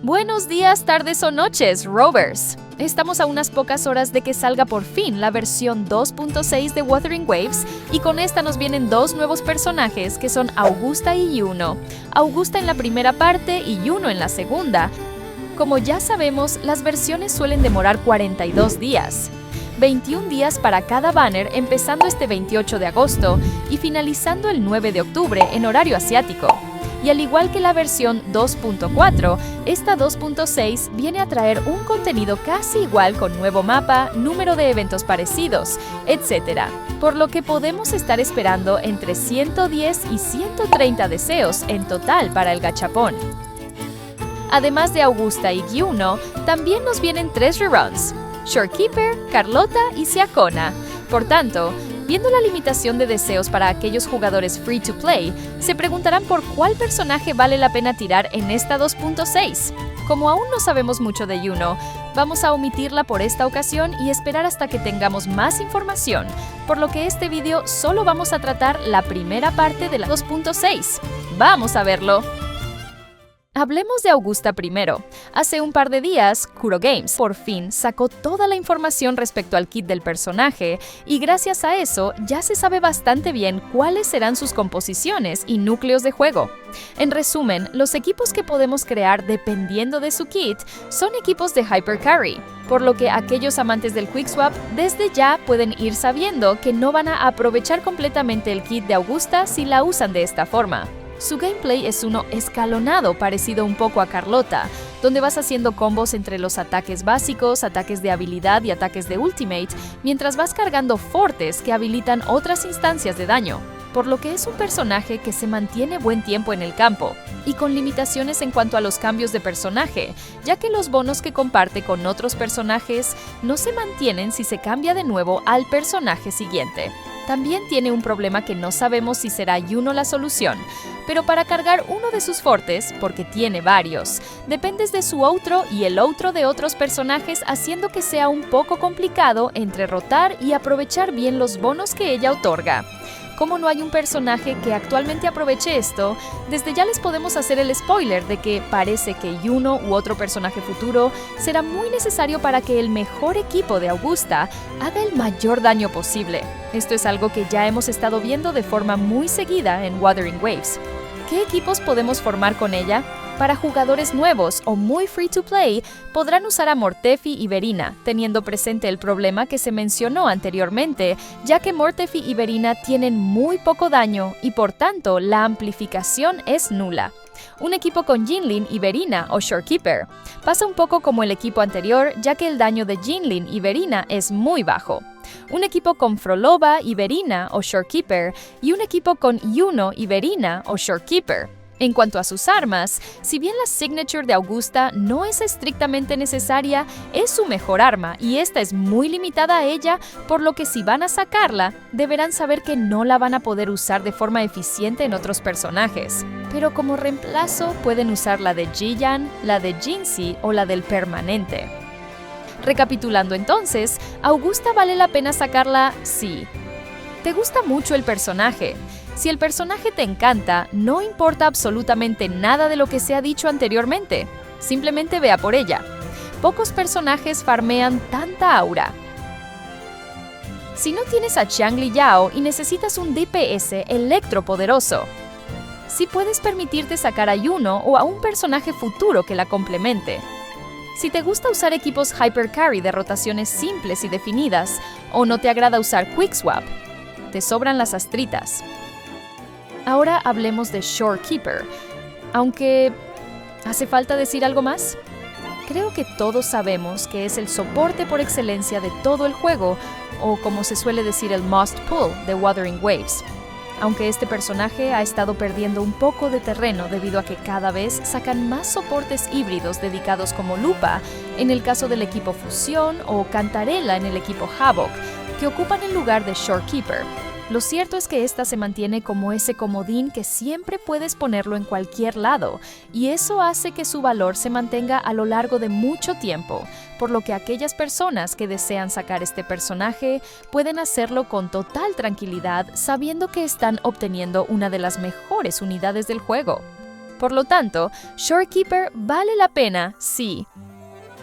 Buenos días, tardes o noches, Rovers. Estamos a unas pocas horas de que salga por fin la versión 2.6 de Wuthering Waves y con esta nos vienen dos nuevos personajes que son Augusta y Yuno. Augusta en la primera parte y Yuno en la segunda. Como ya sabemos, las versiones suelen demorar 42 días. 21 días para cada banner empezando este 28 de agosto y finalizando el 9 de octubre en horario asiático. Y al igual que la versión 2.4, esta 2.6 viene a traer un contenido casi igual con nuevo mapa, número de eventos parecidos, etc. Por lo que podemos estar esperando entre 110 y 130 deseos en total para el gachapón. Además de Augusta y Yuno, también nos vienen 3 reruns: Shorekeeper, Carlota y Siakona. Por tanto, viendo la limitación de deseos para aquellos jugadores free to play, se preguntarán por cuál personaje vale la pena tirar en esta 2.6. Como aún no sabemos mucho de Yuno, vamos a omitirla por esta ocasión y esperar hasta que tengamos más información, por lo que este video solo vamos a tratar la primera parte de la 2.6. ¡Vamos a verlo! Hablemos de Augusta primero. Hace un par de días, Kuro Games por fin sacó toda la información respecto al kit del personaje y gracias a eso ya se sabe bastante bien cuáles serán sus composiciones y núcleos de juego. En resumen, los equipos que podemos crear dependiendo de su kit son equipos de Hyper Carry, por lo que aquellos amantes del Quickswap desde ya pueden ir sabiendo que no van a aprovechar completamente el kit de Augusta si la usan de esta forma. Su gameplay es uno escalonado parecido un poco a Carlota, donde vas haciendo combos entre los ataques básicos, ataques de habilidad y ataques de ultimate, mientras vas cargando fortes que habilitan otras instancias de daño, por lo que es un personaje que se mantiene buen tiempo en el campo, y con limitaciones en cuanto a los cambios de personaje, ya que los bonos que comparte con otros personajes no se mantienen si se cambia de nuevo al personaje siguiente. También tiene un problema que no sabemos si será Yuno la solución, pero para cargar uno de sus fortes, porque tiene varios, dependes de su outro y el outro de otros personajes, haciendo que sea un poco complicado entre rotar y aprovechar bien los bonos que ella otorga. Como no hay un personaje que actualmente aproveche esto, desde ya les podemos hacer el spoiler de que parece que Yuno u otro personaje futuro será muy necesario para que el mejor equipo de Augusta haga el mayor daño posible. Esto es algo que ya hemos estado viendo de forma muy seguida en Wuthering Waves. ¿Qué equipos podemos formar con ella? Para jugadores nuevos o muy free to play, podrán usar a Mortefi y Verina, teniendo presente el problema que se mencionó anteriormente, ya que Mortefi y Verina tienen muy poco daño y por tanto la amplificación es nula. Un equipo con Jinlin y Verina o Shorekeeper pasa un poco como el equipo anterior, ya que el daño de Jinlin y Verina es muy bajo. Un equipo con Frolova y Verina o Shorekeeper y un equipo con Yuno y Verina o Shorekeeper. En cuanto a sus armas, si bien la Signature de Augusta no es estrictamente necesaria, es su mejor arma y esta es muy limitada a ella, por lo que si van a sacarla, deberán saber que no la van a poder usar de forma eficiente en otros personajes. Pero como reemplazo pueden usar la de Jiyan, la de Jinxie o la del Permanente. Recapitulando entonces, Augusta vale la pena sacarla sí. ¿Te gusta mucho el personaje? Si el personaje te encanta, no importa absolutamente nada de lo que se ha dicho anteriormente. Simplemente vea por ella. Pocos personajes farmean tanta aura. Si no tienes a Xiangli Yao y necesitas un DPS electropoderoso. Si puedes permitirte sacar a Yuno o a un personaje futuro que la complemente. Si te gusta usar equipos Hyper Carry de rotaciones simples y definidas, o no te agrada usar Quickswap, te sobran las astritas. Ahora hablemos de Shorekeeper, aunque ¿hace falta decir algo más? Creo que todos sabemos que es el soporte por excelencia de todo el juego, o como se suele decir el must pull de Wuthering Waves. Aunque este personaje ha estado perdiendo un poco de terreno debido a que cada vez sacan más soportes híbridos dedicados como Lupa, en el caso del equipo Fusión, o Cantarella en el equipo Havoc, que ocupan el lugar de Shorekeeper. Lo cierto es que esta se mantiene como ese comodín que siempre puedes ponerlo en cualquier lado, y eso hace que su valor se mantenga a lo largo de mucho tiempo, por lo que aquellas personas que desean sacar este personaje pueden hacerlo con total tranquilidad, sabiendo que están obteniendo una de las mejores unidades del juego. Por lo tanto, Shorekeeper vale la pena, sí.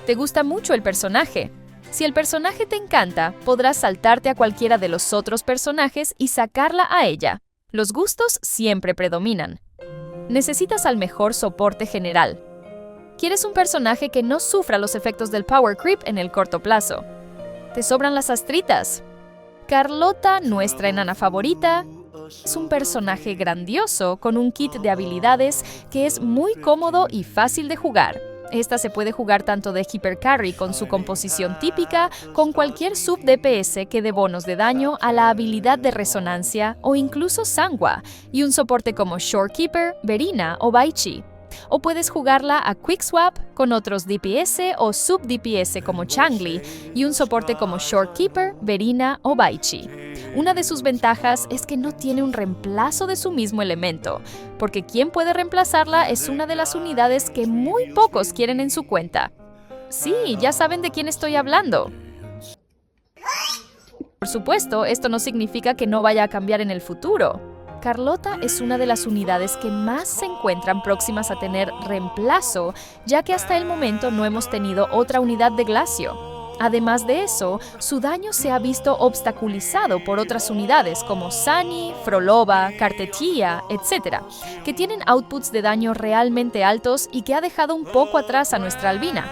¿Te gusta mucho el personaje? Si el personaje te encanta, podrás saltarte a cualquiera de los otros personajes y sacarla a ella. Los gustos siempre predominan. Necesitas al mejor soporte general. ¿Quieres un personaje que no sufra los efectos del power creep en el corto plazo? ¿Te sobran las astritas? Carlota, nuestra enana favorita, es un personaje grandioso con un kit de habilidades que es muy cómodo y fácil de jugar. Esta se puede jugar tanto de Hyper Carry con su composición típica, con cualquier sub DPS que dé bonos de daño a la habilidad de resonancia o incluso Sangua, y un soporte como Shorekeeper, Verina o Baichi. O puedes jugarla a Quickswap con otros DPS o sub DPS como Changli y un soporte como Shorekeeper, Verina o Baichi. Una de sus ventajas es que no tiene un reemplazo de su mismo elemento, porque quien puede reemplazarla es una de las unidades que muy pocos quieren en su cuenta. Sí, ya saben de quién estoy hablando. Por supuesto, esto no significa que no vaya a cambiar en el futuro. Carlota es una de las unidades que más se encuentran próximas a tener reemplazo, ya que hasta el momento no hemos tenido otra unidad de Glacio. Además de eso, su daño se ha visto obstaculizado por otras unidades como Sunny, Frolova, Cartetilla, etc., que tienen outputs de daño realmente altos y que ha dejado un poco atrás a nuestra Albina.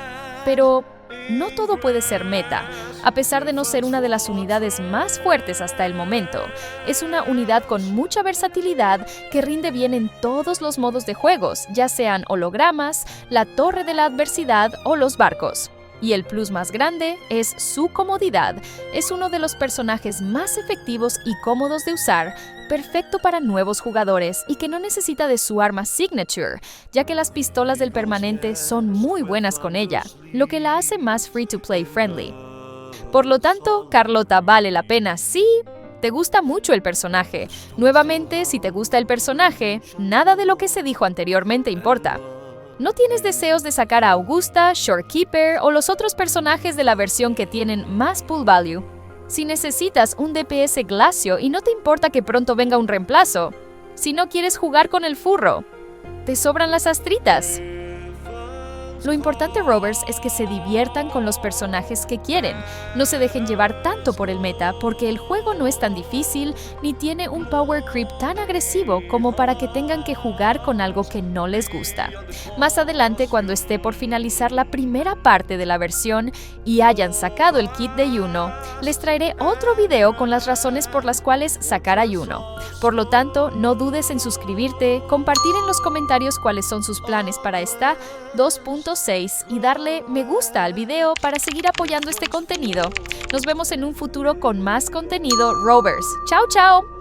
Pero no todo puede ser meta. A pesar de no ser una de las unidades más fuertes hasta el momento, es una unidad con mucha versatilidad que rinde bien en todos los modos de juegos, ya sean hologramas, la torre de la adversidad o los barcos. Y el plus más grande es su comodidad. Es uno de los personajes más efectivos y cómodos de usar, perfecto para nuevos jugadores y que no necesita de su arma Signature, ya que las pistolas del permanente son muy buenas con ella, lo que la hace más free-to-play friendly. Por lo tanto, Carlota vale la pena si te gusta mucho el personaje. Nuevamente, si te gusta el personaje, nada de lo que se dijo anteriormente importa. ¿No tienes deseos de sacar a Augusta, Shorekeeper o los otros personajes de la versión que tienen más pull value? Si necesitas un DPS Glacio y no te importa que pronto venga un reemplazo. Si no quieres jugar con el furro. ¿Te sobran las astritas? Lo importante, Rovers, es que se diviertan con los personajes que quieren. No se dejen llevar tanto por el meta porque el juego no es tan difícil ni tiene un power creep tan agresivo como para que tengan que jugar con algo que no les gusta. Más adelante, cuando esté por finalizar la primera parte de la versión y hayan sacado el kit de Yuno, les traeré otro video con las razones por las cuales sacar a Yuno. Por lo tanto, no dudes en suscribirte, compartir en los comentarios cuáles son sus planes para esta 2.6 y darle me gusta al video para seguir apoyando este contenido. Nos vemos en un futuro con más contenido, Rovers. ¡Chao, chao!